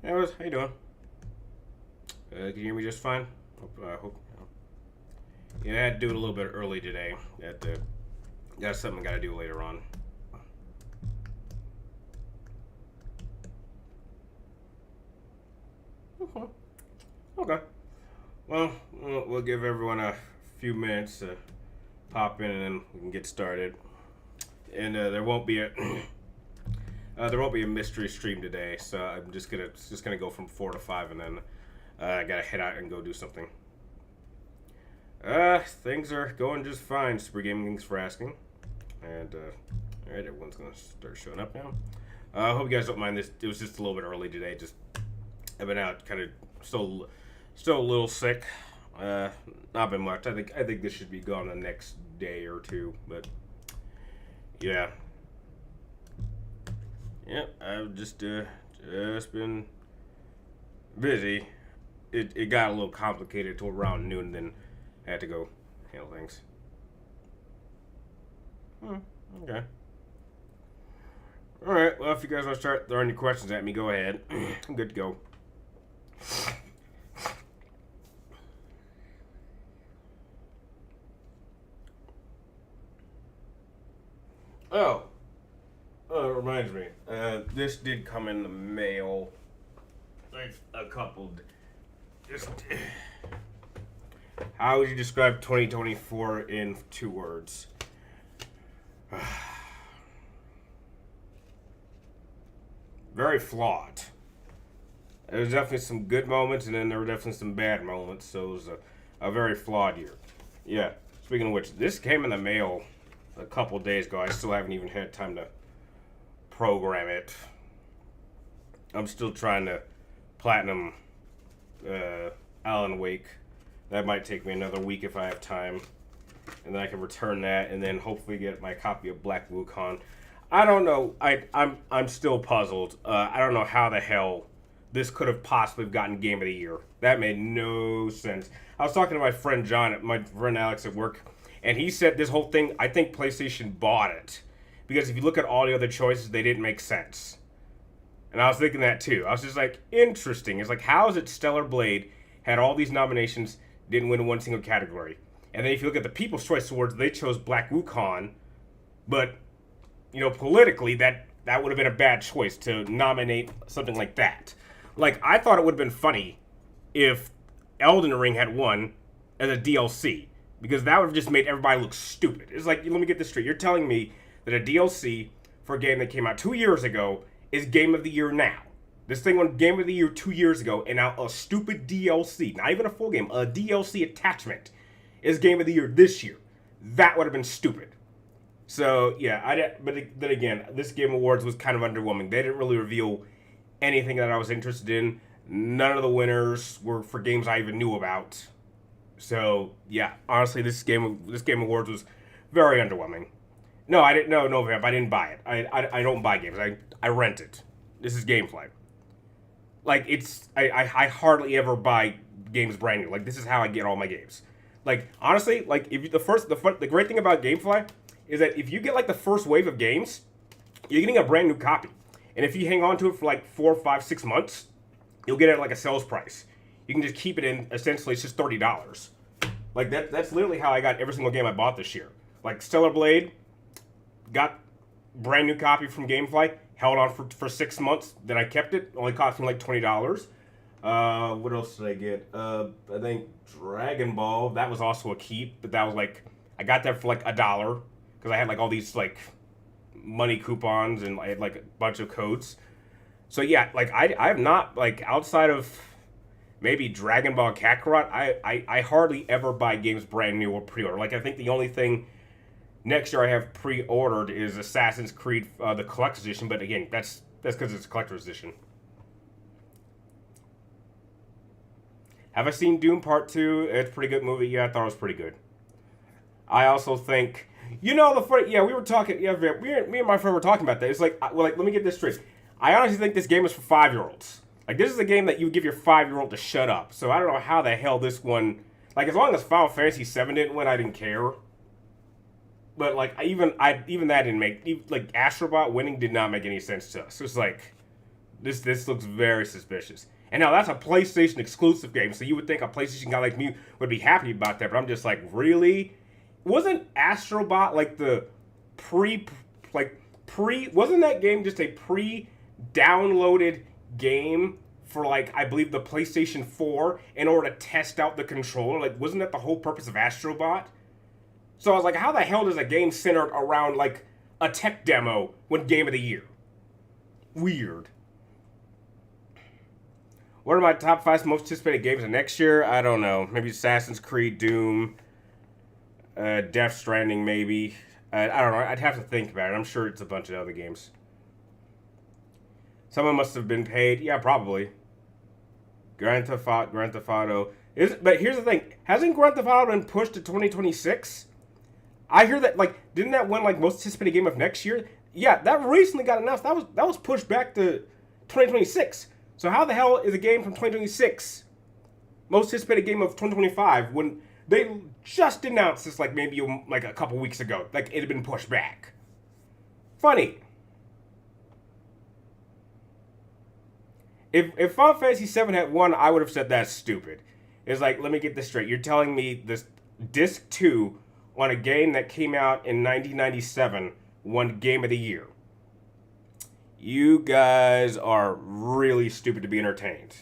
How you doing? Can you hear me just fine? Hope. Yeah, I had to do it a little bit early today. Got something I got to do later on. Mhm. Okay. Well, we'll give everyone a few minutes to pop in, and then we can get started. And there won't be a mystery stream today, so I'm just gonna go from 4 to 5, and then I gotta head out and go do something. Things are going just fine. Super Gaming, thanks for asking. And all right, everyone's gonna start showing up now. I hope you guys don't mind this. It was just a little bit early today. Just I've been out, kind of still a little sick. Not been much. I think this should be gone the next day or two. But yeah, yeah. I've just been busy. It got a little complicated till around noon. Then I had to go handle things. Hmm. Okay. All right. Well, if you guys want to start throwing your questions at me, go ahead. I'm good to go. Oh, it reminds me. This did come in the mail. Like a couple. Just how would you describe 2024 in 2 words? Very flawed. There was definitely some good moments, and then there were definitely some bad moments. So it was a very flawed year. Yeah. Speaking of which, this came in the mail a couple days ago. I still haven't even had time to program it. I'm still trying to platinum Alan Wake. That might take me another week if I have time, and then I can return that, and then hopefully get my copy of Black Wukong. I don't know. I'm still puzzled. I don't know how the hell this could have possibly gotten Game of the Year. That made no sense. I was talking to my friend John, my friend Alex at work, and he said this whole thing. I think PlayStation bought it because if you look at all the other choices, they didn't make sense. And I was thinking that too. I was just like, interesting. It's like, how is it Stellar Blade had all these nominations, didn't win one single category? And then if you look at the People's Choice Awards, they chose Black Wukong, but politically, that would have been a bad choice to nominate something like that. Like, I thought it would have been funny if Elden Ring had won as a DLC, because that would have just made everybody look stupid. It's like, let me get this straight. You're telling me that a DLC for a game that came out 2 years ago is Game of the Year now. This thing won Game of the Year 2 years ago, and now a stupid DLC, not even a full game, a DLC attachment is Game of the Year this year. That would have been stupid. So yeah, but then again, this Game Awards was kind of underwhelming. They didn't really reveal anything that I was interested in. None of the winners were for games I even knew about. So yeah, honestly, this Game Awards was very underwhelming. No, I didn't. No, Vamp, I didn't buy it. I don't buy games. I rent it. This is GameFly. Like I hardly ever buy games brand new. Like this is how I get all my games. Like honestly, like if you, the great thing about GameFly is that if you get like the first wave of games, you're getting a brand new copy. And if you hang on to it for like 4, 5, 6 months, you'll get it at like a sales price. You can just keep it in. Essentially, it's just $30. Like that's literally how I got every single game I bought this year. Like Stellar Blade, got brand new copy from GameFly, held on for 6 months. Then I kept it. Only cost me like $20. What else did I get? I think Dragon Ball. That was also a keep, but that was like I got that for like $1 because I had like all these like money coupons and I had like a bunch of codes. So yeah, like I have not like outside of maybe Dragon Ball Kakarot, I hardly ever buy games brand new or pre-order. Like I think the only thing next year I have pre-ordered is Assassin's Creed the collector's edition, but again that's because it's a collector's edition. Have I seen Doom Part 2? It's a pretty good movie. Yeah, I thought it was pretty good. I also think, yeah, we were talking, yeah, me and my friend were talking about that. It's like, let me get this straight. I honestly think this game is for 5-year-olds. Like, this is a game that you give your 5-year-old to shut up. So I don't know how the hell this one, like, as long as Final Fantasy VII didn't win, I didn't care. But even that didn't make, like, Astrobot winning did not make any sense to us. It's like, This looks very suspicious. And now that's a PlayStation exclusive game, so you would think a PlayStation guy like me would be happy about that, but I'm just like, really? Wasn't Astrobot like the wasn't that game just a pre-downloaded game for, like, I believe the PlayStation 4 in order to test out the controller? Like, wasn't that the whole purpose of Astrobot? So I was like, how the hell does a game centered around, like, a tech demo win Game of the Year? Weird. What are my top 5 most anticipated games of next year? I don't know. Maybe Assassin's Creed, Doom, Death Stranding, maybe. I don't know. I'd have to think about it. I'm sure it's a bunch of other games. Someone must have been paid. Yeah, probably. Grand Theft Auto. But here's the thing. Hasn't Grand Theft Auto been pushed to 2026? I hear that, like, didn't that win, like, most anticipated game of next year? Yeah, that recently got announced. That was pushed back to 2026. So how the hell is a game from 2026 most anticipated game of 2025 when they just announced this, like, maybe like a couple weeks ago, like it had been pushed back? Funny. If Final Fantasy VII had won, I would have said that's stupid. It's like, let me get this straight. You're telling me this Disc 2 on a game that came out in 1997 won Game of the Year. You guys are really stupid to be entertained.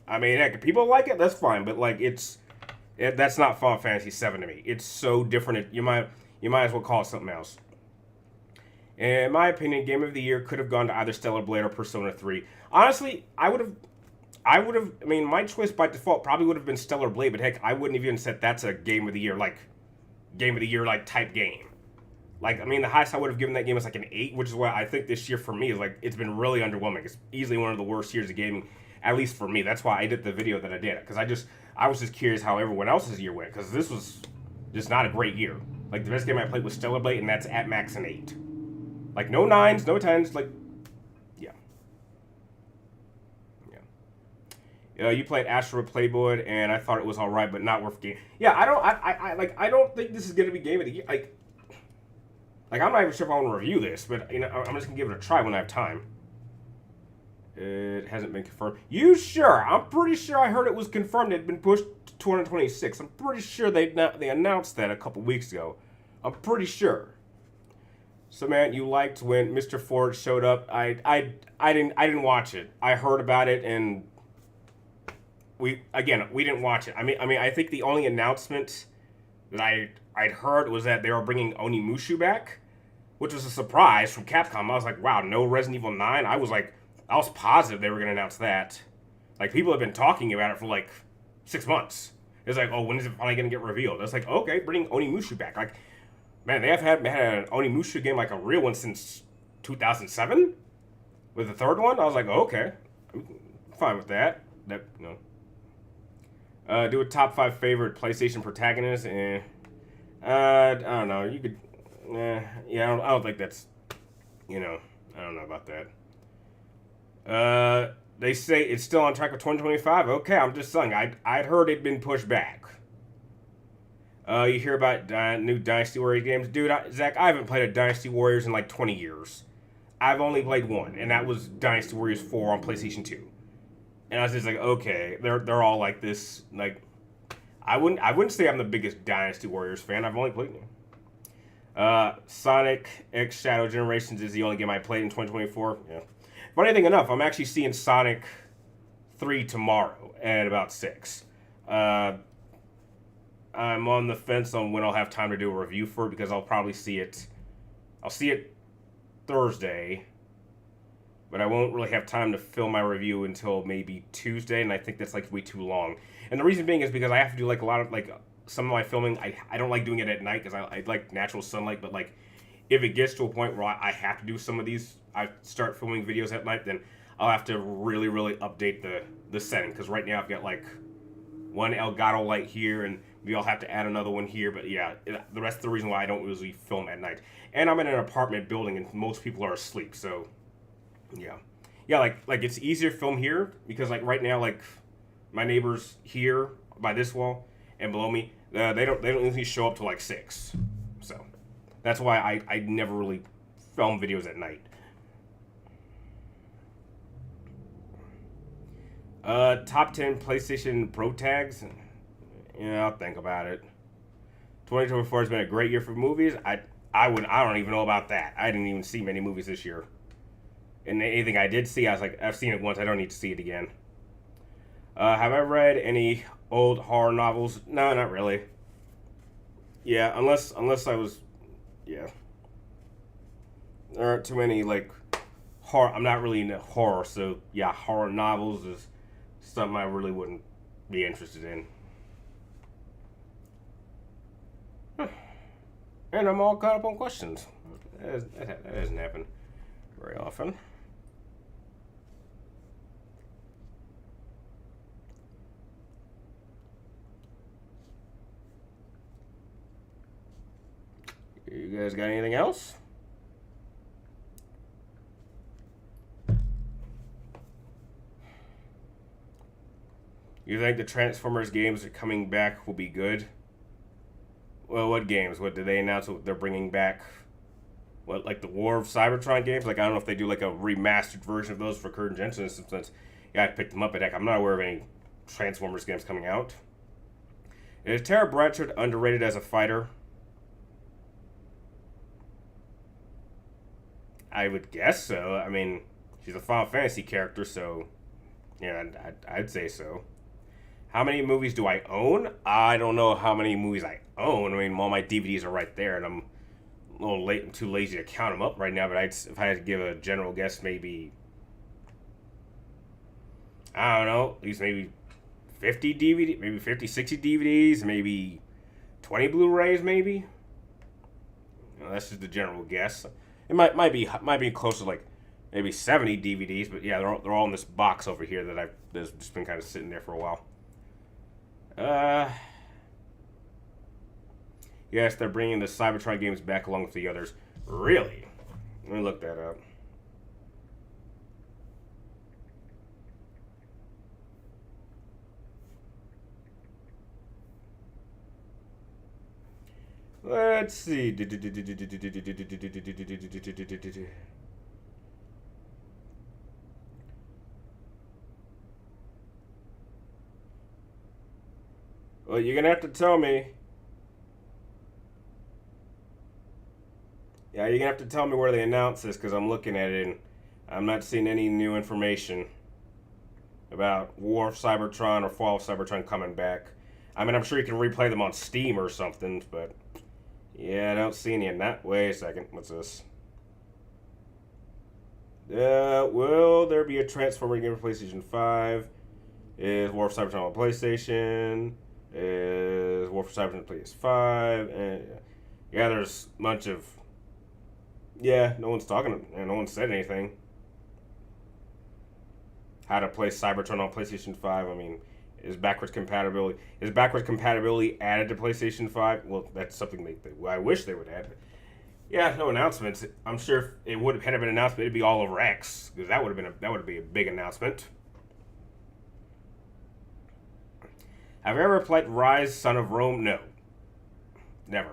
I mean, heck, if people like it, that's fine, but, like, that's not Final Fantasy VII to me. It's so different. You might as well call it something else. In my opinion, Game of the Year could have gone to either Stellar Blade or Persona 3. Honestly, I mean, my choice by default probably would have been Stellar Blade, but heck, I wouldn't even said that's a Game of the Year, like, type game. Like, I mean, the highest I would have given that game is like an 8, which is why I think this year for me is, like, it's been really underwhelming. It's easily one of the worst years of gaming, at least for me. That's why I did the video that I did, because I was just curious how everyone else's year went, because this was just not a great year. Like, the best game I played was Stellar Blade, and that's at max an 8. Like, no 9s, no 10s, like, yeah. You played Asteroid Playboy, and I thought it was alright, but not worth game. Yeah, I don't think this is going to be Game of the Year. Like, I'm not even sure if I want to review this, but, you know, I'm just going to give it a try when I have time. It hasn't been confirmed. You sure? I'm pretty sure I heard it was confirmed it had been pushed to 2026. I'm pretty sure they announced that a couple weeks ago. I'm pretty sure. So, man, you liked when Mr. Ford showed up. I didn't watch it. I heard about it, and we didn't watch it. I mean, I think the only announcement that I'd heard was that they were bringing Onimusha back, which was a surprise from Capcom. I was like, wow, no Resident Evil 9? I was positive they were going to announce that. Like, people have been talking about it for, like, 6 months. It's like, oh, when is it finally going to get revealed? It's like, okay, bring Onimusha back. Like, man, they have had an Onimusha game, like a real one, since 2007? With the third one? I was like, oh, okay. I'm fine with that. Do a top 5 favorite PlayStation protagonists. I don't know. You could. Yeah, I don't think that's. I don't know about that. They say it's still on track for 2025. Okay, I'm just saying. I'd heard it'd been pushed back. You hear about new Dynasty Warriors games? Dude, Zach, I haven't played a Dynasty Warriors in like 20 years. I've only played one, and that was Dynasty Warriors 4 on PlayStation 2. And I was just like, okay, they're all like this. Like, I wouldn't say I'm the biggest Dynasty Warriors fan. I've only played them. Sonic X Shadow Generations is the only game I played in 2024. Yeah. Funny thing enough, I'm actually seeing Sonic 3 tomorrow at about 6. I'm on the fence on when I'll have time to do a review for it, because I'll probably see it. I'll see it Thursday, but I won't really have time to film my review until maybe Tuesday, and I think that's like way too long. And the reason being is because I have to do like a lot of like some of my filming. I don't like doing it at night because I like natural sunlight, but like if it gets to a point where I have to do some of these, I start filming videos at night, then I'll have to really update the setting, because right now I've got like one Elgato light here, and maybe I'll have to add another one here. But yeah, the rest of the reason why I don't usually film at night. And I'm in an apartment building, and most people are asleep, so yeah, like it's easier to film here because like right now, like my neighbors here by this wall and below me, they don't usually show up till like 6, so that's why I never really film videos at night. Top 10 PlayStation Pro tags. Yeah, I'll think about it. 2024 has been a great year for movies. I don't even know about that. I didn't even see many movies this year. And anything I did see, I was like, I've seen it once. I don't need to see it again. Have I read any old horror novels? No, not really. Yeah, unless I was, yeah. There aren't too many like horror. I'm not really into horror, so yeah, horror novels is something I really wouldn't be interested in. And I'm all caught up on questions. That doesn't happen very often. You guys got anything else? You think the Transformers games are coming back will be good? Well, what games? What did they announce? What they're bringing back? What, like the War of Cybertron games? Like I don't know if they do like a remastered version of those for current gen. Since yeah, I picked them up at deck. I'm not aware of any Transformers games coming out. Is Tara Blanchard underrated as a fighter? I would guess so. I mean, she's a Final Fantasy character, so yeah, I'd say so. How many movies do I own? I don't know how many movies I own. I mean, all my DVDs are right there, and I'm a little late and too lazy to count them up right now. But if I had to give a general guess, maybe I don't know, at least maybe 50 DVD, maybe 50, 60 DVDs, maybe 20 Blu-rays, maybe. That's just a general guess. It might be close to like maybe 70 DVDs, but yeah, they're all in this box over here that's just been kind of sitting there for a while. Yes, they're bringing the Cybertron games back along with the others. Really? Let me look that up. Let's see. Well, you're gonna have to tell me. Yeah, you're gonna have to tell me where they announced this because I'm looking at it and I'm not seeing any new information about War of Cybertron or Fall of Cybertron coming back. I mean, I'm sure you can replay them on Steam or something, but yeah, I don't see any in that. Wait a second, what's this? Will there be a Transformer game for PlayStation 5? Is War of Cybertron on PlayStation? Is War for Cybertron on PS5? And yeah, there's a bunch of. Yeah, no one's talking. No one said anything. How to play Cybertron on PlayStation 5? I mean, is backwards compatibility added to PlayStation 5? Well, that's something I wish they would add. But yeah, no announcements. I'm sure if it would have been an announcement, it'd be all over X because that would have been a big announcement. Have you ever played Rise, Son of Rome? No, never.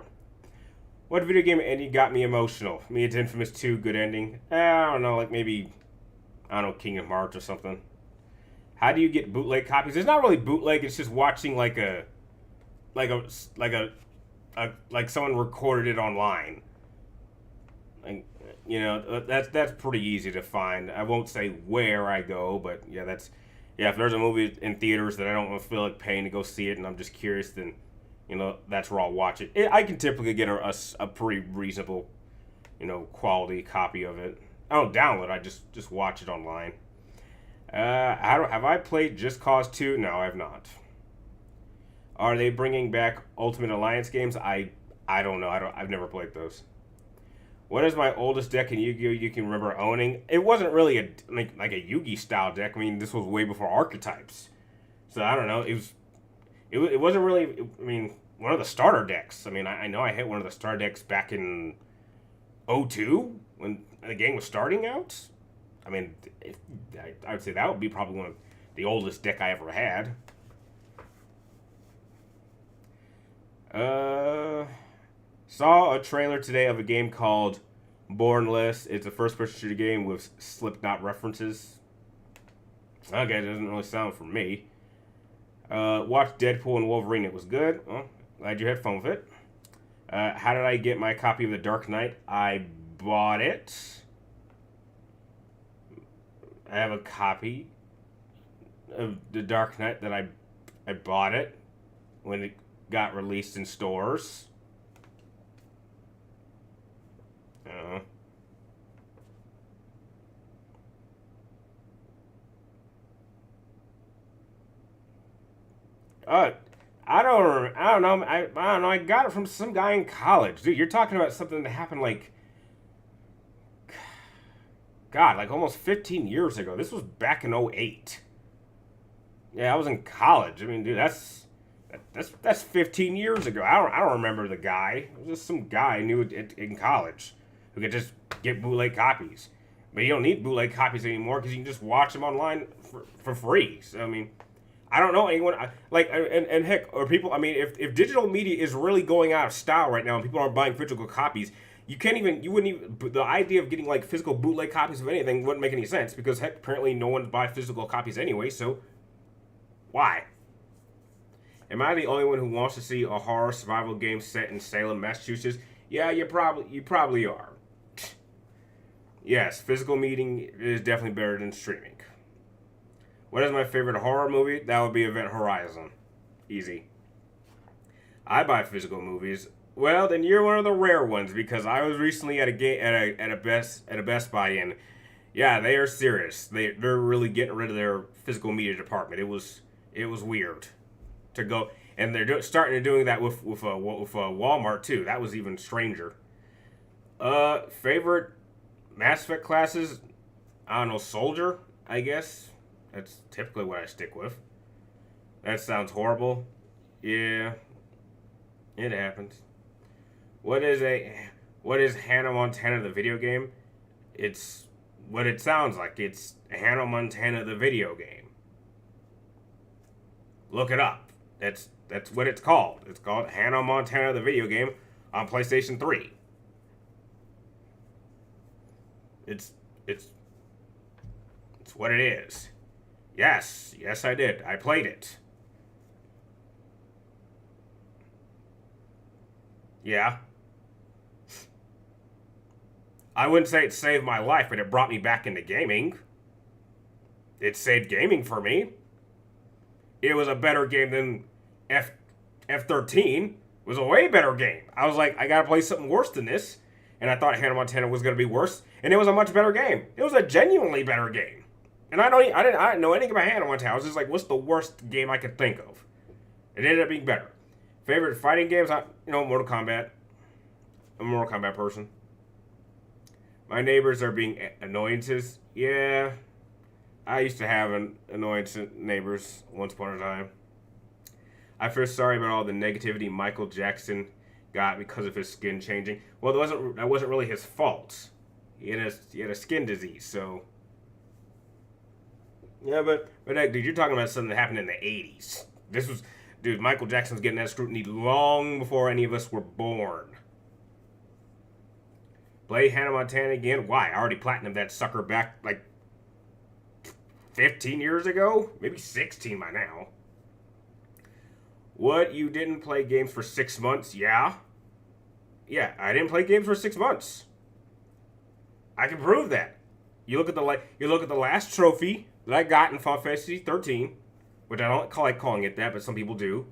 What video game ending got me emotional? Me, it's Infamous 2, good ending. I don't know, like maybe I don't know, Kingdom Hearts or something. How do you get bootleg copies? It's not really bootleg. It's just watching like someone recorded it online. Like, you know, that's pretty easy to find. I won't say where I go, but yeah, if there's a movie in theaters that I don't feel like paying to go see it, and I'm just curious, then that's where I'll watch it. I can typically get a pretty reasonable, quality copy of it. I don't download it. I just watch it online. Have I played Just Cause 2? No, I have not. Are they bringing back Ultimate Alliance games? I don't know. I've never played those. What is my oldest deck in Yu-Gi-Oh you can remember owning? It wasn't really like a Yu-Gi style deck. I mean, this was way before archetypes. So I don't know. It wasn't really. I mean, one of the starter decks. I mean, I know I hit one of the starter decks back in '02 when the game was starting out. I mean, I would say that would be probably one of the oldest deck I ever had. Saw a trailer today of a game called Bornless. It's a first-person shooter game with Slipknot references. Okay, it doesn't really sound for me. Watched Deadpool and Wolverine. It was good. Well, glad your headphone fit. How did I get my copy of The Dark Knight? I bought it. I have a copy of The Dark Knight that I bought it when it got released in stores. Uh, uh I don't know. I don't know. I got it from some guy in college, dude. You're talking about something that happened like God, like almost 15 years ago. This was back in '08. Yeah, I was in college. I mean, dude, that's 15 years ago. I don't remember the guy. It was just some guy I knew in college who could just get bootleg copies. But you don't need bootleg copies anymore because you can just watch them online for free. So I mean, I don't know anyone like and heck or people. I mean, if digital media is really going out of style right now and people aren't buying physical copies, you wouldn't even the idea of getting like physical bootleg copies of anything wouldn't make any sense because heck, apparently no one buys physical copies anyway. So why? Am I the only one who wants to see a horror survival game set in Salem, Massachusetts? Yeah, you probably are. Yes, physical meeting is definitely better than streaming. What is my favorite horror movie? That would be Event Horizon. Easy. I buy physical movies. Well, then you're one of the rare ones because I was recently at a Best Buy and yeah, they are serious. They're really getting rid of their physical media department. It was weird to go, and they're starting to doing that with Walmart too. That was even stranger. Favorite Mass Effect classes? I don't know, Soldier, I guess. That's typically what I stick with. That sounds horrible. Yeah, it happens. What is Hannah Montana the video game? It's what it sounds like. It's Hannah Montana the video game. Look it up. That's what it's called. It's called Hannah Montana the video game on PlayStation 3. It's it's it's what it is. Yes, I did. I played it. Yeah. I wouldn't say it saved my life, but it brought me back into gaming. It saved gaming for me. It was a better game than F F13. It was a way better game. I was like, I gotta play something worse than this, and I thought Hannah Montana was gonna be worse, and it was a much better game. It was a genuinely better game, and I didn't know anything about Hannah Montana. I was just like, what's the worst game I could think of? It ended up being better. Favorite fighting games? Mortal Kombat. I'm a Mortal Kombat person. My neighbors are being annoyances. Yeah, I used to have an annoyance neighbors once upon a time. I feel sorry about all the negativity Michael Jackson got because of his skin changing. Well, that wasn't really his fault. He had a skin disease, so yeah. But dude, you're talking about something that happened in the '80s. Dude, Michael Jackson was getting that scrutiny long before any of us were born. Play Hannah Montana again? Why? I already platinumed that sucker back like 15 years ago? Maybe 16 by now. What? You didn't play games for 6 months? Yeah. Yeah, I didn't play games for 6 months. I can prove that. You look at the last trophy that I got in Final Fantasy 13, which I don't like calling it that, but some people do.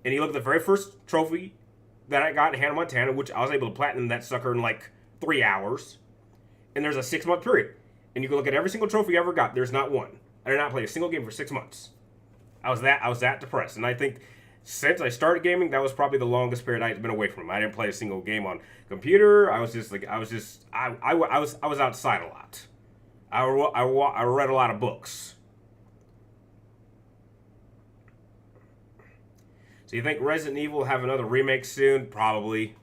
And you look at the very first trophy that I got in Hannah Montana, which I was able to platinum that sucker in like 3 hours. And there's a 6-month period. And you can look at every single trophy I ever got. There's not one. I did not play a single game for 6 months. I was that depressed. And I think since I started gaming, that was probably the longest period I've been away from them. I didn't play a single game on computer. I was outside a lot. I read a lot of books. So you think Resident Evil will have another remake soon? Probably,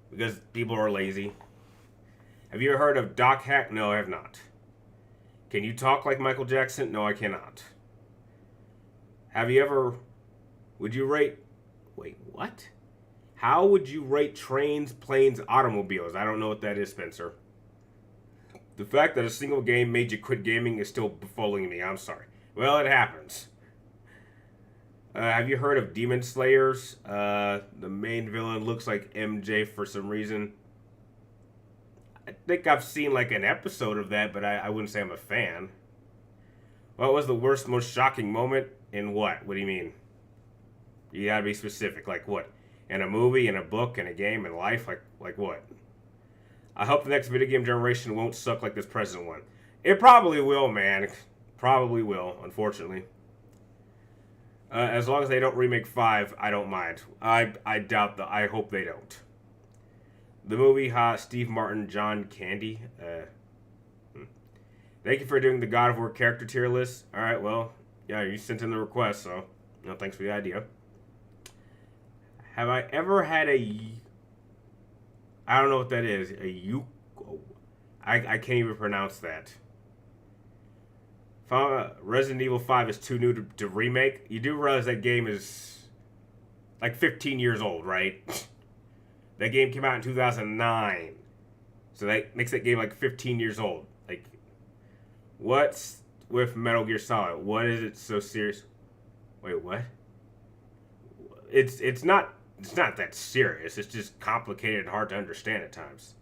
because people are lazy. Have you ever heard of Doc Hack? No, I have not. Can you talk like Michael Jackson? No, I cannot. Have you ever... Would you rate... Wait, what? How would you rate trains, planes, automobiles? I don't know what that is, Spencer. The fact that a single game made you quit gaming is still befuddling me. I'm sorry. Well, it happens. Have you heard of Demon Slayers? The main villain looks like MJ for some reason. I think I've seen like an episode of that, but I wouldn't say I'm a fan. What was the worst, most shocking moment in what? What do you mean? You gotta be specific. Like what? In a movie, in a book, in a game, in life? Like what? I hope the next video game generation won't suck like this present one. It probably will, man. Probably will, unfortunately. As long as they don't remake 5, I don't mind. I doubt that. I hope they don't. The movie, Steve Martin, John Candy. Thank you for doing the God of War character tier list. Alright, well, yeah, you sent in the request, so, thanks for the idea. Have I ever had I don't know what that is. I can't even pronounce that. Resident Evil 5 is too new to remake. You do realize that game is like 15 years old, right? That game came out in 2009. So that makes that game like 15 years old. Like, what's with Metal Gear Solid? What is it so serious? Wait, what? It's not that serious. It's just complicated and hard to understand at times.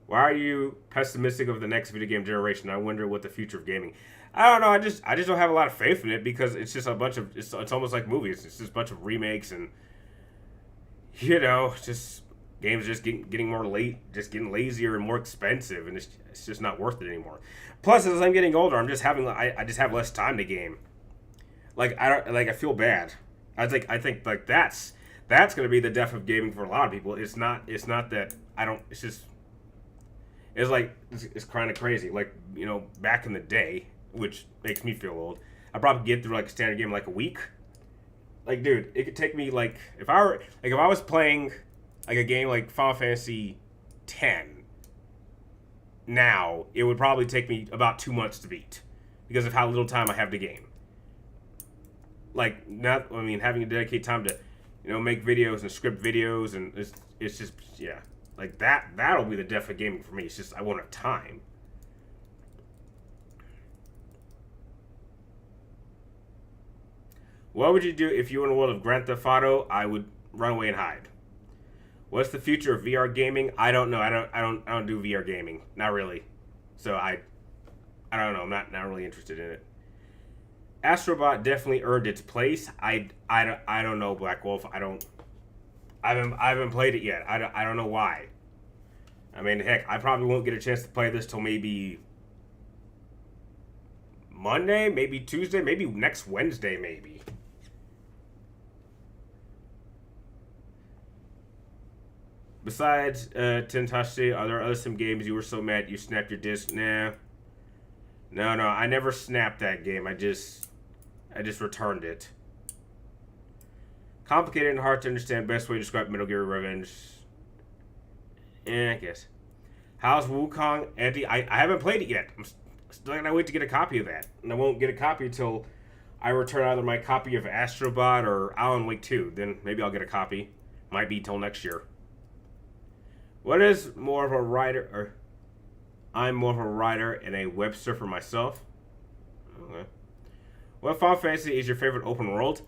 Why are you pessimistic of the next video game generation? I wonder what the future of gaming. I don't know. I just don't have a lot of faith in it because it's just a bunch of it's almost like movies. It's just a bunch of remakes and just games just getting more late, just getting lazier and more expensive, and it's just not worth it anymore. Plus, as I'm getting older, I'm just having I just have less time to game. I feel bad. I think like that's gonna be the death of gaming for a lot of people. It's not that I don't. It's just it's kind of crazy. Like back in the day, which makes me feel old. I probably get through like a standard game in like a week. Like, dude, it could take me like if I was playing like a game like Final Fantasy X. Now it would probably take me about 2 months to beat because of how little time I have to game. Like, having to dedicate time to make videos and script videos, and it's just yeah. Like that'll be the death of gaming for me. It's just I won't have time. What would you do if you were in a world of Grand Theft Auto? I would run away and hide. What's the future of VR gaming? I don't know. I don't do VR gaming. Not really. So I don't know. I'm not really interested in it. Astrobot definitely earned its place. I don't know, Black Wolf. I haven't played it yet. I don't know why. I mean, heck, I probably won't get a chance to play this till maybe Monday, maybe Tuesday, maybe next Wednesday, maybe. Besides Tentashi, are there other some games you were so mad you snapped your disc? Nah. No, I never snapped that game. I just returned it. Complicated and hard to understand. Best way to describe Metal Gear Revenge. I guess. How's Wukong Anti? I haven't played it yet. I'm still gonna wait to get a copy of that, and I won't get a copy until I return either my copy of Astrobot or Alan Wake 2. Then maybe I'll get a copy. Might be till next year. What is more of a writer? Or I'm more of a writer and a web surfer myself. Okay. What Final Fantasy is your favorite open world?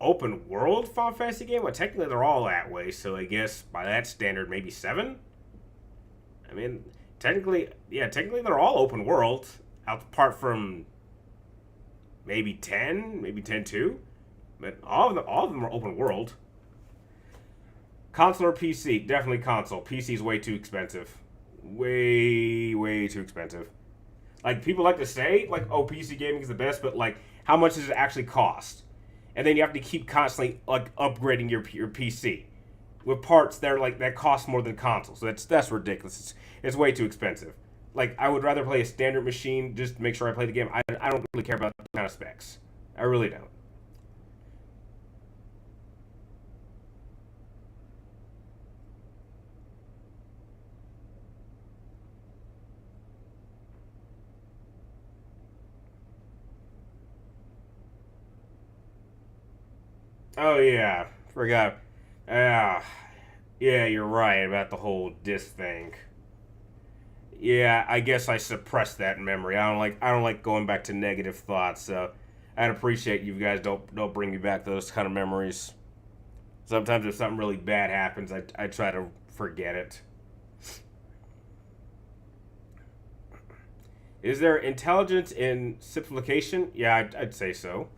Open world Final Fantasy game? Well, technically they're all that way, so I guess by that standard, maybe 7? I mean, technically they're all open world, apart from maybe 10, maybe 10-2, but all of them are open world. Console or PC? Definitely console. PC is way too expensive. Way too expensive. Like, people like to say, like, oh, PC gaming is the best, but, like, how much does it actually cost? And then you have to keep constantly, like, upgrading your PC with parts that are, like, that cost more than consoles. So that's ridiculous. It's way too expensive. Like, I would rather play a standard machine just to make sure I play the game. I don't really care about the kind of specs. I really don't. Oh yeah, forgot. Yeah, you're right about the whole disc thing. Yeah, I guess I suppressed that memory. I don't like going back to negative thoughts. So I'd appreciate you guys don't bring me back those kind of memories. Sometimes if something really bad happens, I try to forget it. Is there intelligence in simplification? Yeah, I'd say so.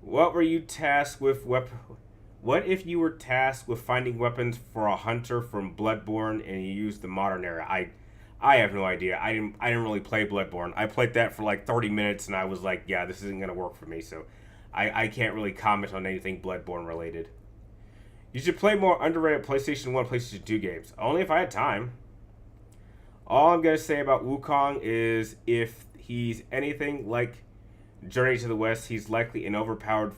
What were you tasked with? What if you were tasked with finding weapons for a hunter from Bloodborne and you used the modern era? I have no idea. I didn't really play Bloodborne. I played that for like 30 minutes and I was like, yeah, this isn't gonna work for me. So I can't really comment on anything Bloodborne related. You should play more underrated PlayStation 1, PlayStation 2 games. Only if I had time. All I'm gonna say about Wukong is if he's anything like Journey to the West, he's likely an overpowered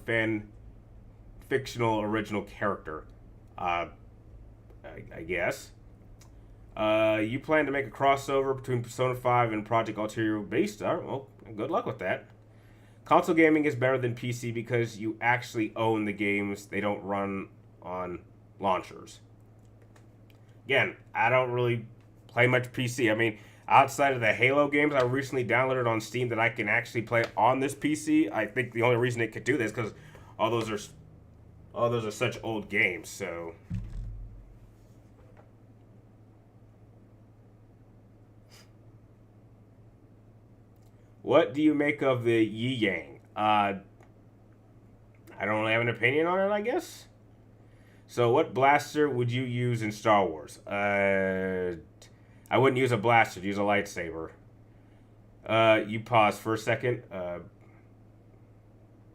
fictional original character. Uh, I guess. You plan to make a crossover between Persona 5 and Project Ulterior Beast? Well, good luck with that. Console gaming is better than PC because you actually own the games. They don't run on launchers. Again, I don't really play much PC. I mean, outside of the Halo games I recently downloaded on Steam that I can actually play on this PC, I think the only reason it could do this because all those are such old games. So what do you make of the Yi Yang? I don't really have an opinion on it, I guess. So, what blaster would you use in Star Wars? I wouldn't use a blaster. I'd use a lightsaber. You pause for a second.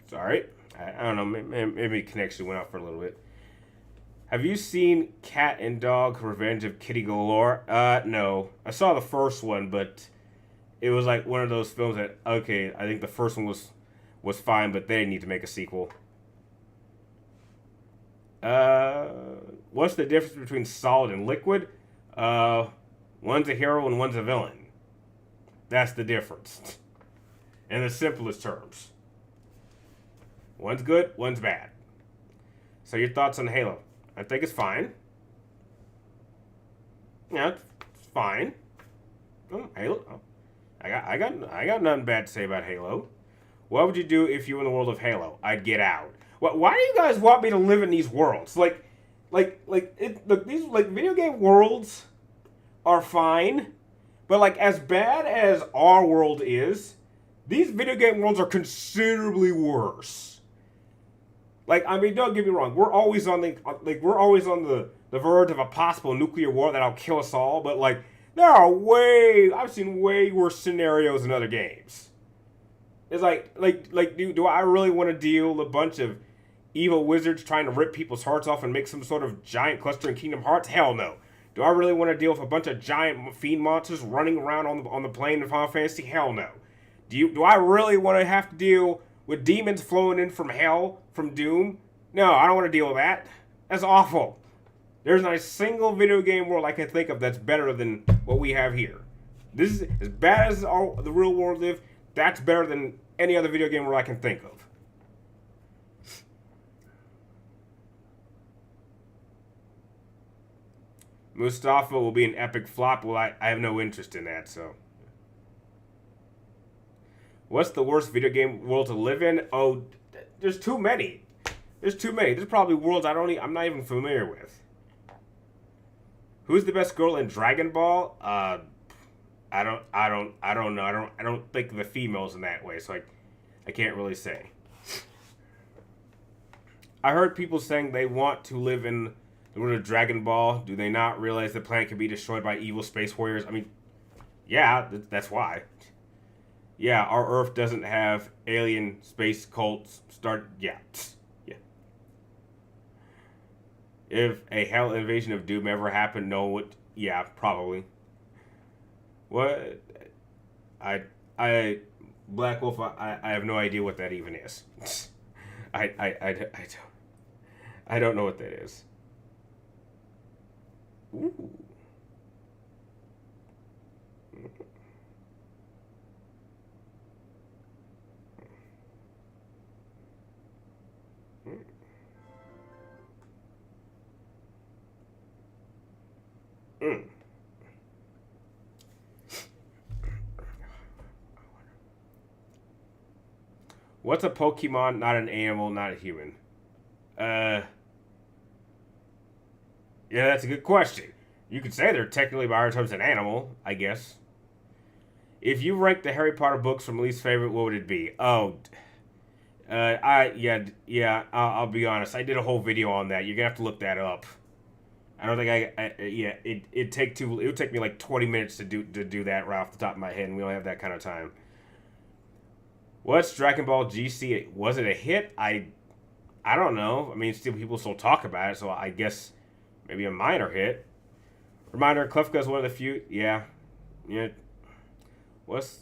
Sorry. I don't know. Maybe connection went out for a little bit. Have you seen Cat and Dog Revenge of Kitty Galore? No. I saw the first one, but it was like one of those films that, okay, I think the first one was fine, but they didn't need to make a sequel. What's the difference between solid and liquid? One's a hero and one's a villain. That's the difference. In the simplest terms. One's good, one's bad. So your thoughts on Halo? I think it's fine. Yeah, it's fine. Halo. Oh, I got nothing bad to say about Halo. What would you do if you were in the world of Halo? I'd get out. Why do you guys want me to live in these worlds? Look, these like video game worlds are fine, but like as bad as our world is, these video game worlds are considerably worse. Like, I mean, don't get me wrong. We're always on the verge of a possible nuclear war that'll kill us all. But like, I've seen way worse scenarios in other games. It's do I really want to deal with a bunch of evil wizards trying to rip people's hearts off and make some sort of giant cluster in Kingdom Hearts? Hell no. Do I really want to deal with a bunch of giant fiend monsters running around on the plane in Final Fantasy? Hell no. Do I really want to have to deal with demons flowing in from hell from Doom? No, I don't want to deal with that. That's awful. There's not a single video game world I can think of that's better than what we have here. This is as bad as the real world live. That's better than any other video game world I can think of. Mustafa will be an epic flop. Well, I have no interest in that, so. What's the worst video game world to live in? Oh, there's too many. There's too many. There's probably worlds I'm not even familiar with. Who's the best girl in Dragon Ball? I don't know. I don't think of the females in that way, so I can't really say. I heard people saying they want to live in the world of Dragon Ball. Do they not realize the planet can be destroyed by evil space warriors? I mean, yeah, that's why. Yeah, our Earth doesn't have alien space cults yeah. Yeah. If a hell invasion of Doom ever happened, no one would. Yeah, probably. What? Black Wolf, I have no idea what that even is. I don't know what that is. Ooh. Mm. What's a Pokemon, not an animal, not a human? Uh, yeah, that's a good question. You could say they're technically by our terms an animal, I guess. If you rank the Harry Potter books from least favorite, what would it be? Oh, I'll be honest. I did a whole video on that. You're gonna have to look that up. I don't think it would take me like 20 minutes to do that right off the top of my head, and we don't have that kind of time. What's Dragon Ball GC? Was it a hit? I don't know. I mean, people still talk about it, so I guess maybe a minor hit. Reminder: Klefka is one of the few. Yeah. What's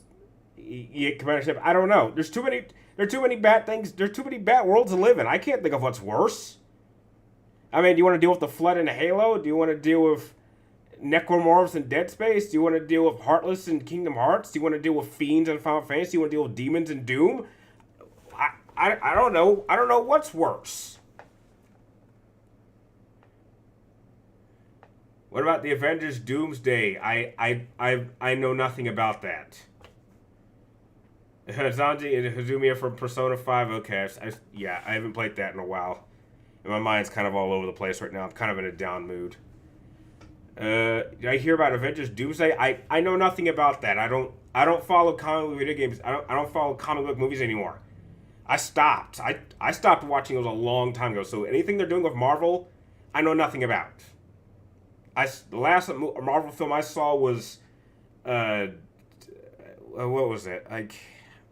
Commander Ship? I don't know. There's too many. There are too many bad things. There's too many bad worlds to live in. I can't think of what's worse. I mean, do you want to deal with the Flood in Halo? Do you want to deal with Necromorphs in Dead Space? Do you want to deal with Heartless in Kingdom Hearts? Do you want to deal with Fiends in Final Fantasy? Do you want to deal with Demons in Doom? I don't know. I don't know what's worse. What about the Avengers Doomsday? I know nothing about that. Zanji and Hazumiya from Persona 5. Okay, I haven't played that in a while. And my mind's kind of all over the place right now. I'm kind of in a down mood. Did I hear about Avengers Doomsday? I know nothing about that. I don't follow comic book video games. I don't follow comic book movies anymore. I stopped. I stopped watching those a long time ago. So anything they're doing with Marvel, I know nothing about. The last Marvel film I saw was, what was it?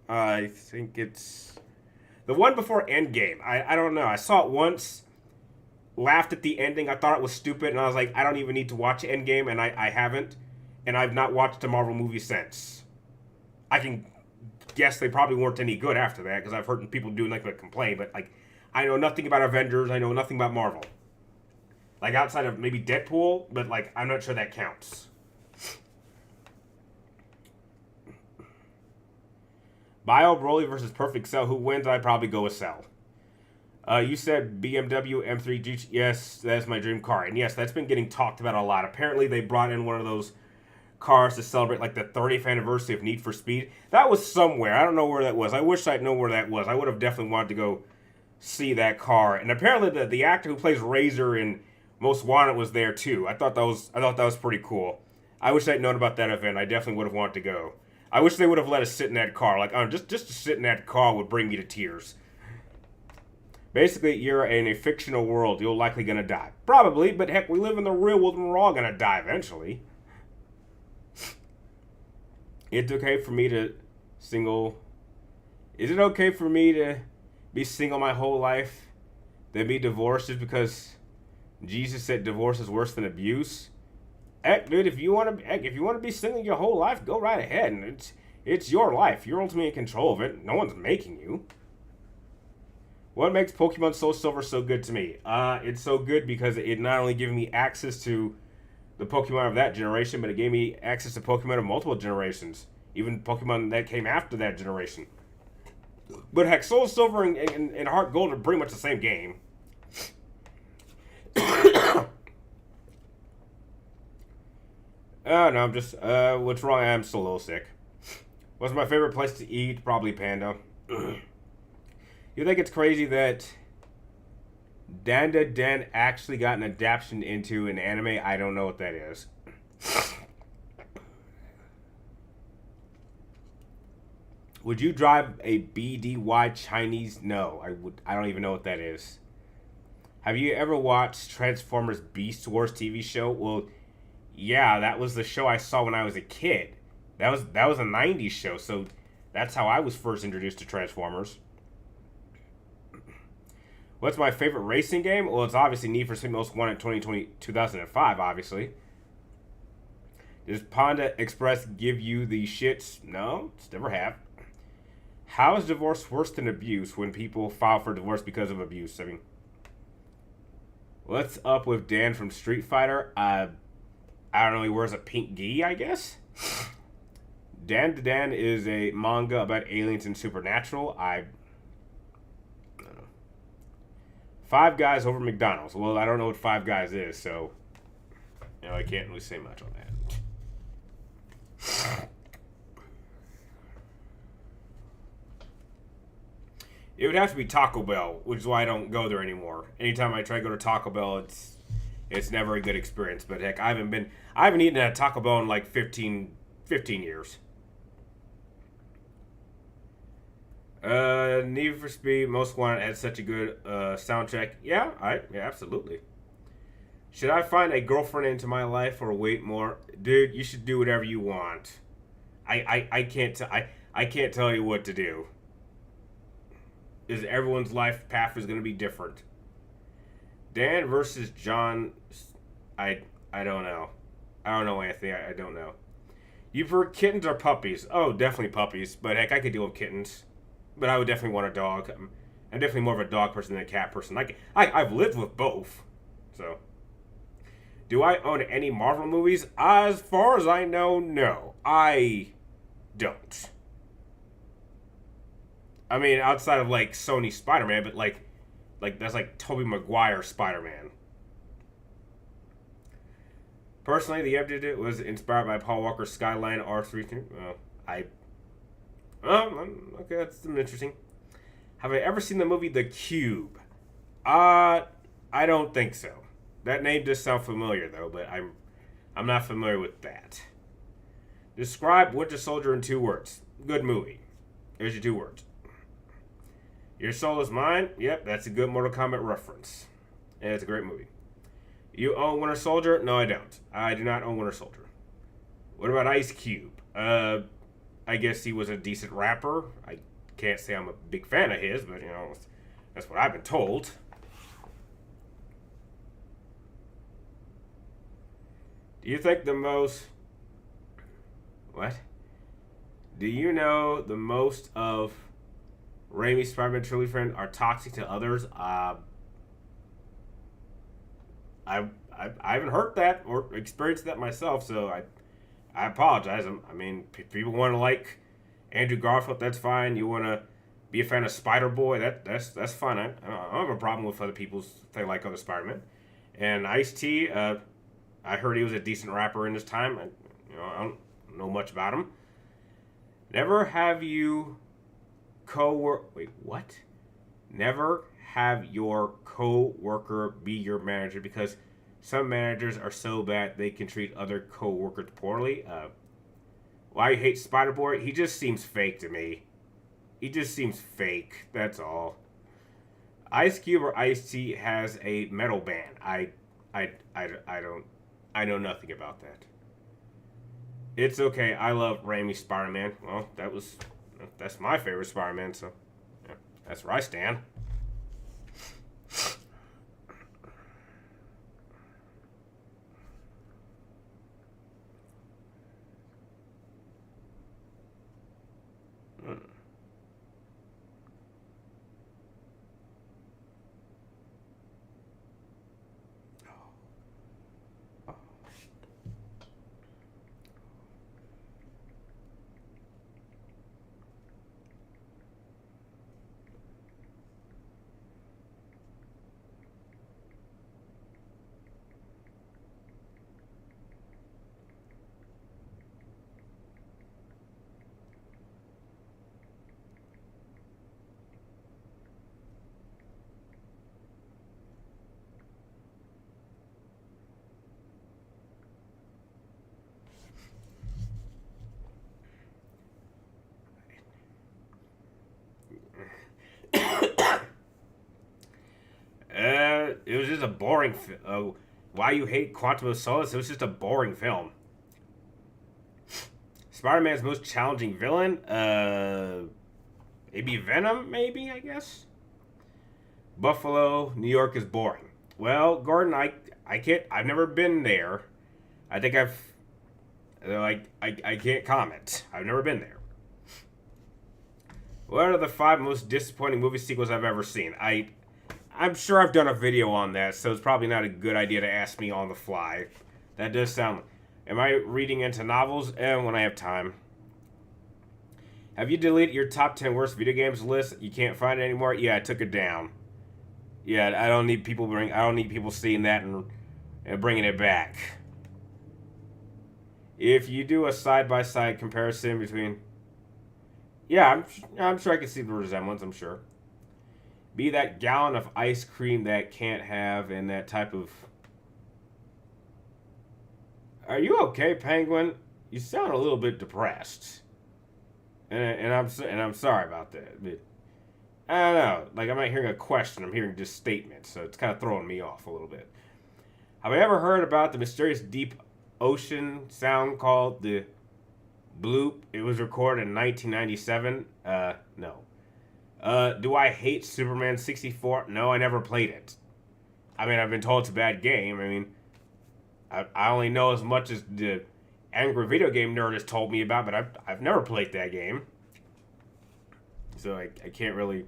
I think it's the one before Endgame. I don't know. I saw it once, laughed at the ending. I thought it was stupid, and I was like, I don't even need to watch Endgame, and I haven't, and I've not watched a Marvel movie since. I can guess they probably weren't any good after that, because I've heard people doing like a complaint, but like, I know nothing about Avengers. I know nothing about Marvel. Like outside of maybe Deadpool, but like I'm not sure that counts. Bio Broly versus Perfect Cell. Who wins? I'd probably go with Cell. You said BMW M3 GT. Yes, that's my dream car. And yes, that's been getting talked about a lot. Apparently, they brought in one of those cars to celebrate like the 30th anniversary of Need for Speed. That was somewhere. I don't know where that was. I wish I'd know where that was. I would have definitely wanted to go see that car. And apparently, the actor who plays Razor in Most Wanted was there too. I thought that was pretty cool. I wish I'd known about that event. I definitely would have wanted to go. I wish they would have let us sit in that car. Like, just to sit in that car would bring me to tears. Basically, you're in a fictional world. You're likely gonna die. Probably, but heck, we live in the real world and we're all gonna die eventually. It's okay for me to single. Is it okay for me to be single my whole life? Then be divorced just because Jesus said divorce is worse than abuse? Heck, dude, if you want to be single your whole life, go right ahead, and it's your life. You're ultimately in control of it. No one's making you. What makes Pokemon Soul Silver so good to me? It's so good because it not only gave me access to the Pokemon of that generation, but it gave me access to Pokemon of multiple generations, even Pokemon that came after that generation. But heck, Soul Silver and Heart Gold are pretty much the same game. No, I'm just, what's wrong? I'm still a little sick. What's my favorite place to eat? Probably Panda. You think it's crazy that Dan actually got an adaptation into an anime? I don't know what that is. Would you drive a BDY Chinese? No, I don't even know what that is. Have you ever watched Transformers Beast Wars TV show? Well, yeah, that was the show I saw when I was a kid. That was a 90s show, so that's how I was first introduced to Transformers. What's my favorite racing game? Well, it's obviously Need for Speed Most Wanted 2005, obviously. Does Panda Express give you the shits? No, it's never have. How is divorce worse than abuse when people file for divorce because of abuse? I mean, what's up with Dan from Street Fighter? I don't know, he wears a pink gi, I guess? Dan to Dan is a manga about aliens and supernatural. I don't know. Five Guys over McDonald's. Well, I don't know what Five Guys is, so I can't really say much on that. It would have to be Taco Bell, which is why I don't go there anymore. Anytime I try to go to Taco Bell, it's never a good experience. But heck, I haven't eaten at Taco Bell in like 15 years. Need for Speed Most Wanted had such a good soundtrack. Yeah, absolutely. Should I find a girlfriend into my life or wait more? Dude, you should do whatever you want. I can't tell you what to do. Is everyone's life path is going to be different. Dan versus John. I don't know. I don't know, Anthony. I don't know. You prefer kittens or puppies? Oh, definitely puppies. But heck, I could deal with kittens. But I would definitely want a dog. I'm definitely more of a dog person than a cat person. I've lived with both. So, do I own any Marvel movies? As far as I know, no. I don't. I mean, outside of like Sony Spider-Man, but like that's like Tobey Maguire Spider-Man. Personally, the update was inspired by Paul Walker's Skyline R3. I. Okay, that's interesting. Have I ever seen the movie The Cube? I don't think so. That name does sound familiar though, but I'm not familiar with that. Describe Winter Soldier in 2 words. Good movie. There's your 2 words. Your Soul Is Mine? Yep, that's a good Mortal Kombat reference. And it's a great movie. You own Winter Soldier? No, I don't. I do not own Winter Soldier. What about Ice Cube? I guess he was a decent rapper. I can't say I'm a big fan of his, but, that's what I've been told. Do you think the most... What? Do you know the most of Raimi's Spider-Man trilogy friends are toxic to others? I haven't heard that or experienced that myself, so I apologize. I mean, people want to like Andrew Garfield, that's fine. You want to be a fan of Spider-Boy, that's fine. I don't have a problem with other people if they like other Spider-Man. And Ice-T, I heard he was a decent rapper in his time. I don't know much about him. Never have you Wait, what? Never have your co-worker be your manager because some managers are so bad they can treat other co-workers poorly. Why you hate Spider-Boy? He just seems fake to me. He just seems fake. That's all. Ice Cube or Ice-T has a metal band. I don't. I know nothing about that. It's okay. I love Raimi's Spider-Man. Well, that's my favorite Spider-Man. So yeah, that's where I stand. It was just a boring. Why you hate Quantum of Solace? It was just a boring film. Spider-Man's most challenging villain? Maybe Venom. Maybe I guess. Buffalo, New York is boring. Well, Gordon, I can't. I've never been there. I think I can't comment. I've never been there. What are the 5 most disappointing movie sequels I've ever seen? I'm sure I've done a video on that, so it's probably not a good idea to ask me on the fly. That does sound... Am I reading into novels? When I have time. Have you deleted your top 10 worst video games list? You can't find it anymore? Yeah, I took it down. Yeah, I don't need people seeing that and bringing it back. If you do a side-by-side comparison between... Yeah, I'm sure I can see the resemblance, I'm sure. Be that gallon of ice cream that can't have, and that type of. Are you okay, Penguin? You sound a little bit depressed, and I'm sorry about that. But I don't know. Like, I'm not hearing a question. I'm hearing just statements, so it's kind of throwing me off a little bit. Have I ever heard about the mysterious deep ocean sound called the Bloop? It was recorded in 1997. No. Do I hate Superman 64? No, I never played it. I mean, I've been told it's a bad game. I mean, I only know as much as the angry video game nerd has told me about, but I've never played that game. So I can't really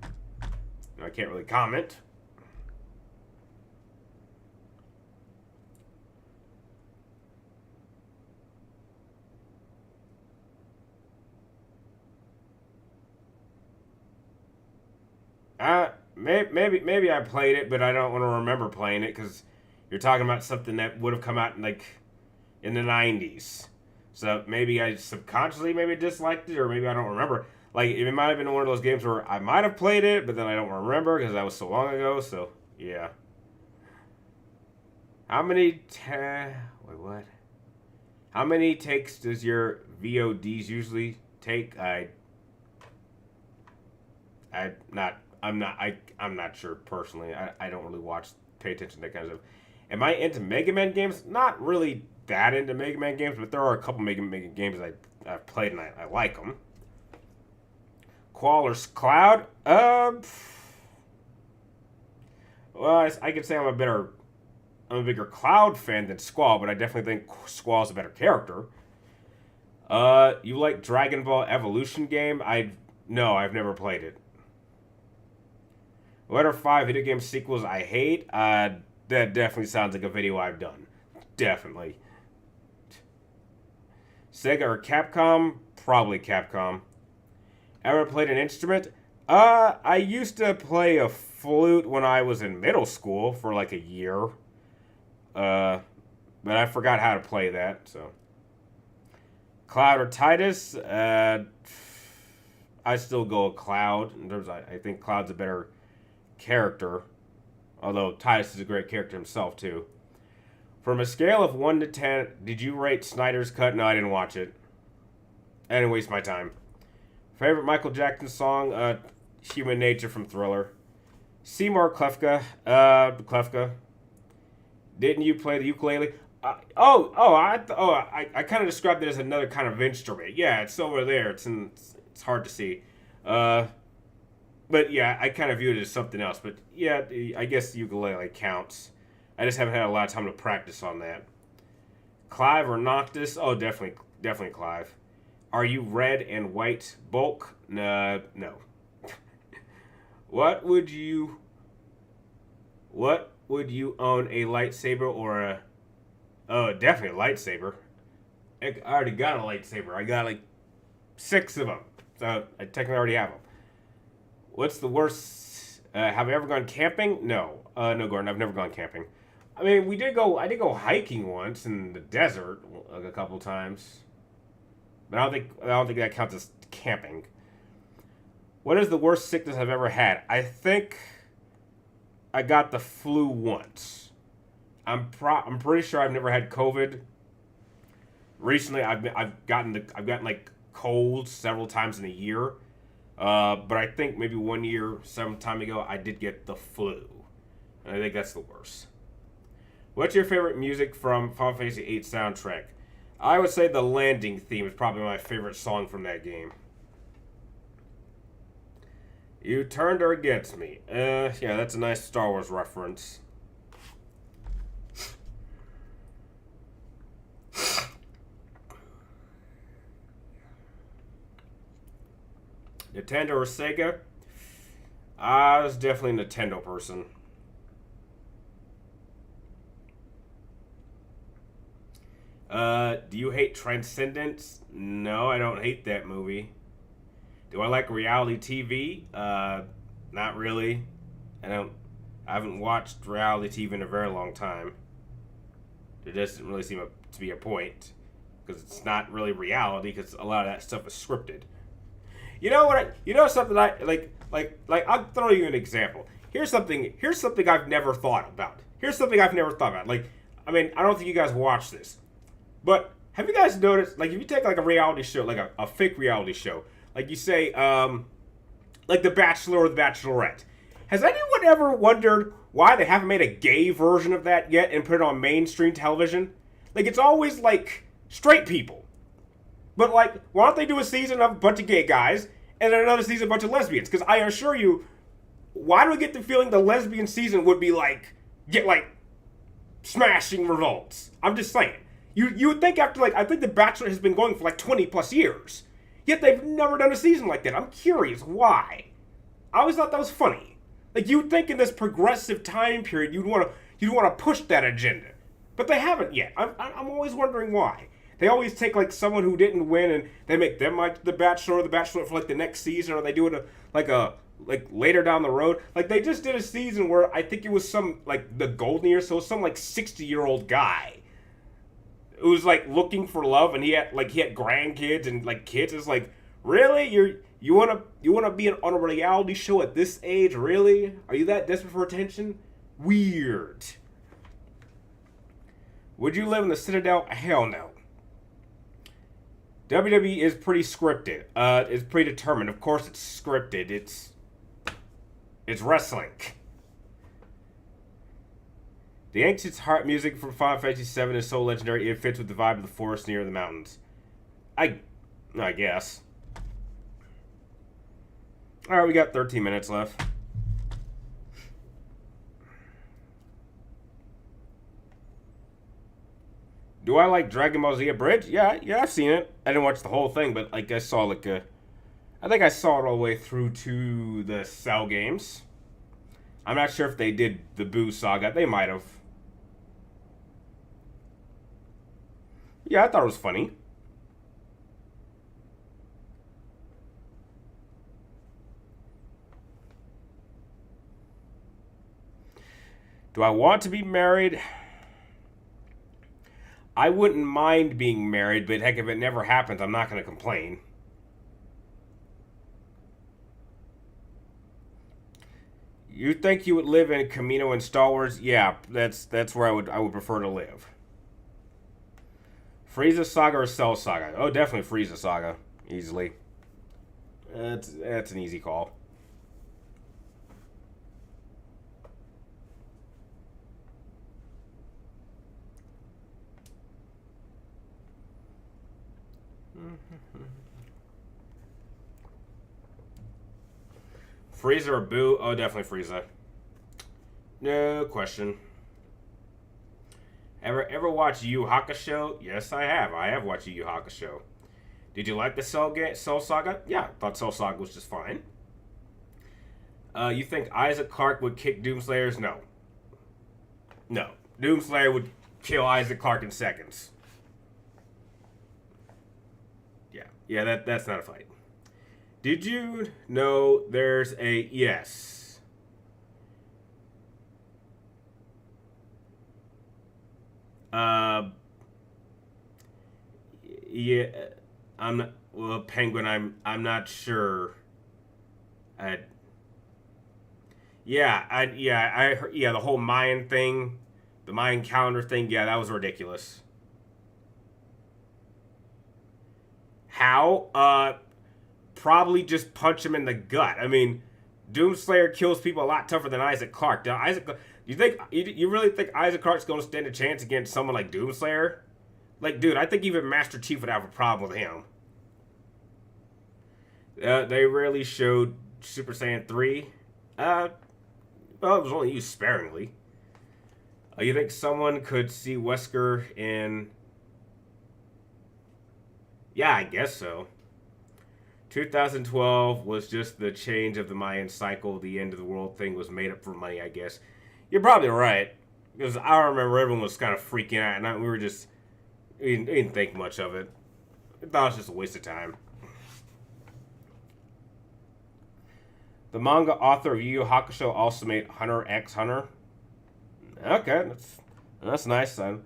comment. Maybe I played it, but I don't want to remember playing it because you're talking about something that would have come out in the 90s. So maybe I subconsciously maybe disliked it, or maybe I don't remember. Like, it might have been one of those games where I might have played it, but then I don't remember because that was so long ago. So yeah. How many wait, what? How many takes does your VODs usually take? I'm not sure personally. I don't really pay attention to that kind of stuff. Am I into Mega Man games? Not really that into Mega Man games, but there are a couple Mega Man games I've played and I like them. Qual or Cloud? Well, I could say I'm a bigger Cloud fan than Squall, but I definitely think Squall's a better character. You like Dragon Ball Evolution game? No, I've never played it. What are 5 video game sequels I hate? That definitely sounds like a video I've done. Definitely. Sega or Capcom? Probably Capcom. Ever played an instrument? I used to play a flute when I was in middle school for like a year. But I forgot how to play that, so. Cloud or Titus? I still go with Cloud. In terms of, I think Cloud's a better character. Although Titus is a great character himself, too. From a scale of 1 to 10, did you rate Snyder's Cut? No, I didn't watch it. I didn't waste my time. Favorite Michael Jackson song? Human Nature from Thriller. Seymour Klefka. Klefka. Didn't you play the ukulele? I kind of described it as another kind of instrument. Yeah, it's over there. It's hard to see. But yeah, I kind of view it as something else. But yeah, I guess the ukulele counts. I just haven't had a lot of time to practice on that. Clive or Noctis? Oh, definitely Clive. Are you red and white bulk? No. What would you own, a lightsaber or a? Oh, definitely a lightsaber. I already got a lightsaber. I got like 6 of them, so I technically already have them. What's the worst? Have I ever gone camping? No, no, Gordon. I've never gone camping. I mean, I did go hiking once in the desert a couple times, but I don't think that counts as camping. What is the worst sickness I've ever had? I think I got the flu once. I'm pretty sure I've never had COVID. Recently, I've gotten like colds several times in a year. But I think maybe 1 year, some time ago, I did get the flu. And I think that's the worst. What's your favorite music from Final Fantasy VIII soundtrack? I would say the landing theme is probably my favorite song from that game. You turned her against me. Yeah, that's a nice Star Wars reference. Nintendo or Sega? I was definitely a Nintendo person. Do you hate Transcendence? No, I don't hate that movie. Do I like reality TV? Not really. I haven't watched reality TV in a very long time. There doesn't really seem to be a point, because it's not really reality, because a lot of that stuff is scripted. You know what? You know something I like. I'll throw you an example. Here's something I've never thought about. Here's something I've never thought about. Like, I mean, I don't think you guys watch this, but have you guys noticed? Like, if you take like a reality show, like a fake reality show, like you say, like The Bachelor or The Bachelorette, has anyone ever wondered why they haven't made a gay version of that yet and put it on mainstream television? Like, it's always like straight people. But, like, why don't they do a season of a bunch of gay guys and then another season of a bunch of lesbians? Because I assure you, why do I get the feeling the lesbian season would be like, get like, smashing results? I'm just saying. You would think after, like, I think The Bachelor has been going for like 20 plus years. Yet they've never done a season like that. I'm curious why. I always thought that was funny. Like, you'd think in this progressive time period you'd want to push that agenda, but they haven't yet. I'm always wondering why. They always take like someone who didn't win and they make them like the Bachelor or the Bachelorette for like the next season, or they do it like later down the road. Like they just did a season where I think it was some like the golden years, so it was some like 60-year-old guy who was like looking for love, and he had grandkids and like kids. It's like, really, you wanna be on a reality show at this age? Really? Are you that desperate for attention? Weird. Would you live in the Citadel? Hell no. WWE is pretty scripted. It's predetermined. Of course, it's scripted. It's wrestling. The ancient harp music from Final Fantasy VII is so legendary it fits with the vibe of the forest near the mountains. I guess. All right, we got 13 minutes left. Do I like Dragon Ball Z Abridged? Yeah, I've seen it. I didn't watch the whole thing, but like I saw I think I saw it all the way through to the Cell games. I'm not sure if they did the Boo Saga. They might have. Yeah, I thought it was funny. Do I want to be married? I wouldn't mind being married, but heck, if it never happens, I'm not going to complain. You think you would live in Kamino and Star Wars? Yeah, that's where I would prefer to live. Frieza Saga or Cell Saga? Oh, definitely Frieza Saga, easily. That's an easy call. Frieza or Boo? Oh, definitely Frieza. No question. Ever watch Yu Hakusho? Yes, I have. I have watched Yu Hakusho. Did you like the Cell Saga? Yeah, I thought Cell Saga was just fine. You think Isaac Clarke would kick Doomslayers? No. No. Doomslayer would kill Isaac Clarke in seconds. Yeah, that's not a fight. Did you know there's a yes? Yeah, I'm not. Well, Penguin, I'm not sure. I I heard, yeah, the whole Mayan thing, the Mayan calendar thing. Yeah, that was ridiculous. How? Probably just punch him in the gut. I mean, Doomslayer kills people a lot tougher than Isaac Clarke. Now, you really think Isaac Clarke's going to stand a chance against someone like Doomslayer? Like, dude, I think even Master Chief would have a problem with him. They rarely showed Super Saiyan 3. Well, it was only used sparingly. You think someone could see Wesker in... Yeah, I guess so. 2012 was just the change of the Mayan cycle. The end of the world thing was made up for money, I guess. You're probably right. Because I remember everyone was kind of freaking out, and we didn't think much of it. I thought it was just a waste of time. The manga author of Yu Yu Hakusho also made Hunter x Hunter. Okay, that's nice. I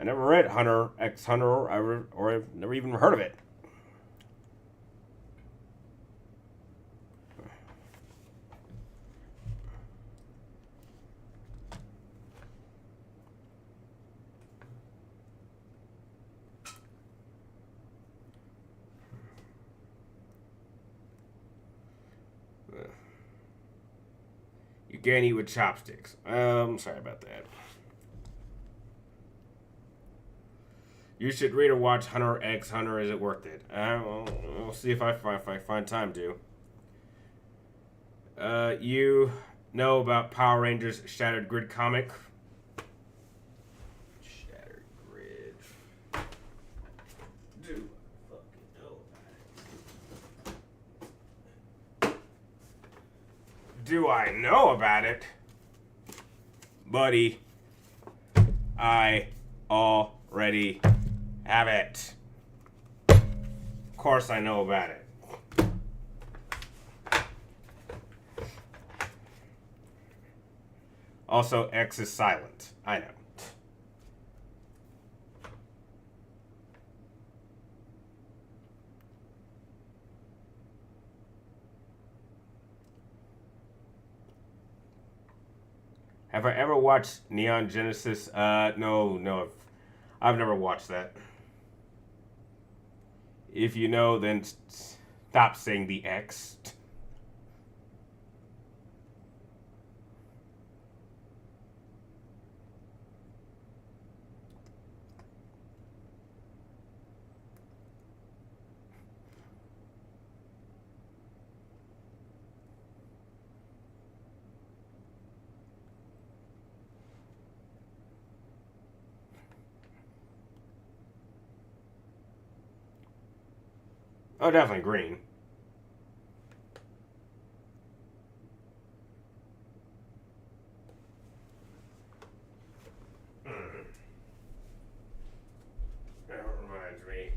never read Hunter x Hunter, or I've never even heard of it. can't eat with chopsticks. Sorry about that. You should read or watch Hunter x Hunter. Is it worth it? We'll see if I find time to. You know about Power Rangers Shattered Grid comic? Shattered Grid. Do I fucking know about it? Do I know about it? Buddy, I already have it. Of course I know about it. Also, X is silent. I know. Have I ever watched Neon Genesis? No. I've never watched that. If you know, then stop saying the X. Oh, definitely green. That reminds me.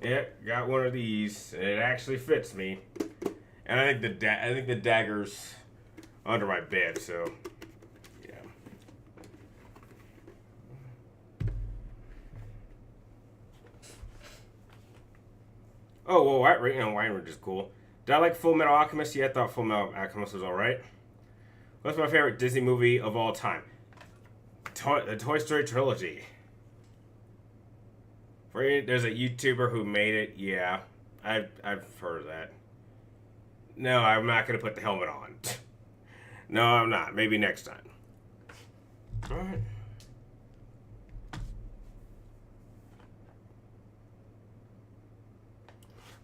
Yep, got one of these. It actually fits me, and I think the dagger's under my bed. So, yeah. Oh, well, White Ridge is cool. Did I like Full Metal Alchemist? Yeah, I thought Full Metal Alchemist was all right. What's my favorite Disney movie of all time? The Toy Story trilogy. There's a YouTuber who made it. Yeah, I've heard of that. No, I'm not gonna put the helmet on. No, I'm not. Maybe next time. All right.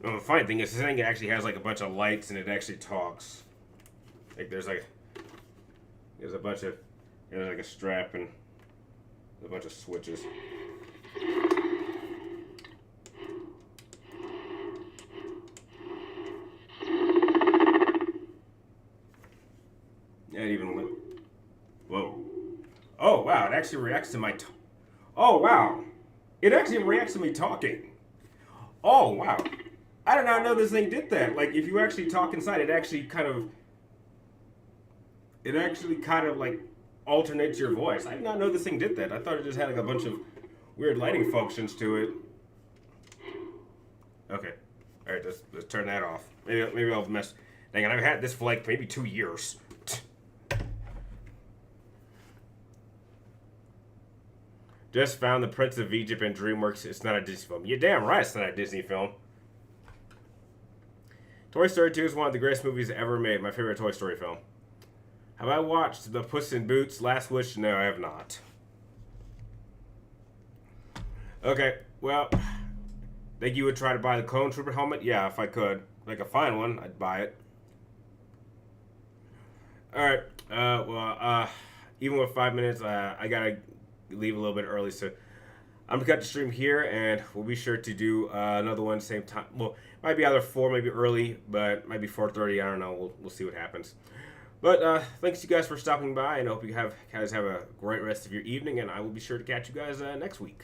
No, the funny thing is, this thing actually has like a bunch of lights and it actually talks. Like there's a bunch of like a strap and a bunch of switches. Yeah, it even lit. Whoa. Oh, wow. It actually reacts to my... Oh, wow. It actually reacts to me talking. Oh, wow. I did not know this thing did that. Like, if you actually talk inside, it actually kind of... It actually kind of, like, alternates your voice. I did not know this thing did that. I thought it just had, like, a bunch of weird lighting functions to it. Okay. All right, let's turn that off. Maybe I'll mess... Dang it, I've had this for, like, maybe 2 years. Just found The Prince of Egypt in DreamWorks. It's not a Disney film. You're damn right it's not a Disney film. Toy Story 2 is one of the greatest movies ever made. My favorite Toy Story film. Have I watched The Puss in Boots: Last Wish? No, I have not. Okay, well, think you would try to buy the Clone Trooper helmet? Yeah, if I could. Like a fine one, I'd buy it. Alright, even with 5 minutes, I gotta leave a little bit early, so I'm gonna cut the stream here, and we'll be sure to do another one same time. Well, might be either 4, maybe early, but might be 4:30. I don't know. We'll see what happens. But thanks you guys for stopping by, and I hope you guys have a great rest of your evening, and I will be sure to catch you guys next week.